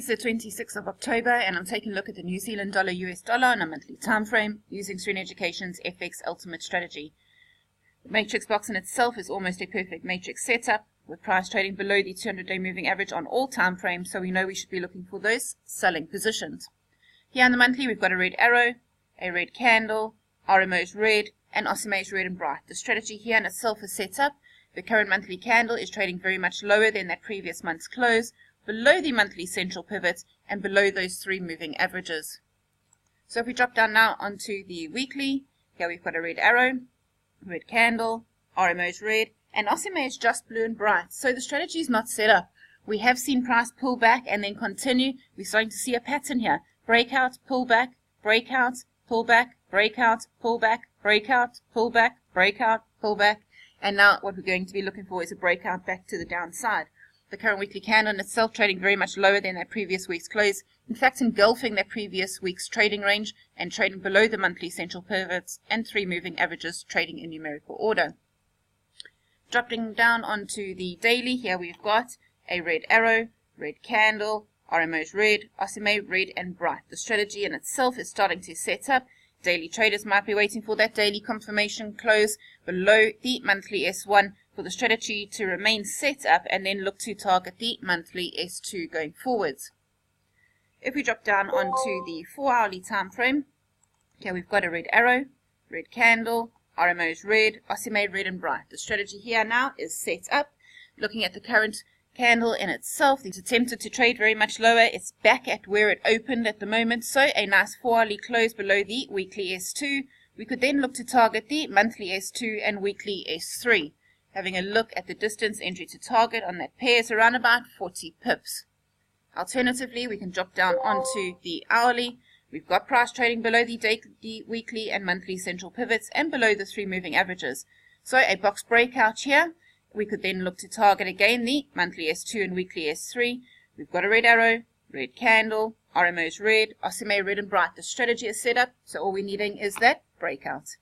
is the 26th of October and I'm taking a look at the New Zealand dollar US dollar on a monthly time frame using Serene Education's FX Ultimate Strategy. The matrix box in itself is almost a perfect matrix setup with price trading below the 200-day moving average on all time frames, so we know we should be looking for those selling positions. Here on the monthly we've got a red arrow, a red candle, RMO's red and OSMA's red and bright. The strategy here in itself is set up. The current monthly candle is trading very much lower than that previous month's close, below the monthly central pivot and below those three moving averages. So if we drop down now onto the weekly, here we've got a red arrow, red candle, RMO's red, and OSMA is just blue and bright. So the strategy is not set up. We have seen price pull back and then continue. We're starting to see a pattern here. Breakout, pull back, breakout, pull back, breakout, pull back, breakout, pull back, breakout, pull back. And now what we're going to be looking for is a breakout back to the downside. The current weekly candle in itself trading very much lower than that previous week's close. In fact, engulfing that previous week's trading range and trading below the monthly central pivots and three moving averages trading in numerical order. Dropping down onto the daily, here we've got a red arrow, red candle, RMO's red, OSMA red and bright. The strategy in itself is starting to set up. Daily traders might be waiting for that daily confirmation close below the monthly S1 for the strategy to remain set up and then look to target the monthly S2 going forwards. If we drop down onto the 4-hourly time frame, here we've got a red arrow, red candle, RMO's red, OSMA red and bright. The strategy here now is set up. Looking at the current candle in itself, it's attempted to trade very much lower. It's back at where it opened at the moment, so a nice 4-hourly close below the weekly S2. We could then look to target the monthly S2 and weekly S3. Having a look at the distance entry to target on that pair is around about 40 pips. Alternatively, we can drop down onto the hourly. We've got price trading below the daily, weekly and monthly central pivots and below the three moving averages. So a box breakout here. We could then look to target again the monthly S2 and weekly S3. We've got a red arrow, red candle, RMO's red, OSMA red and bright. The strategy is set up, so all we're needing is that breakout.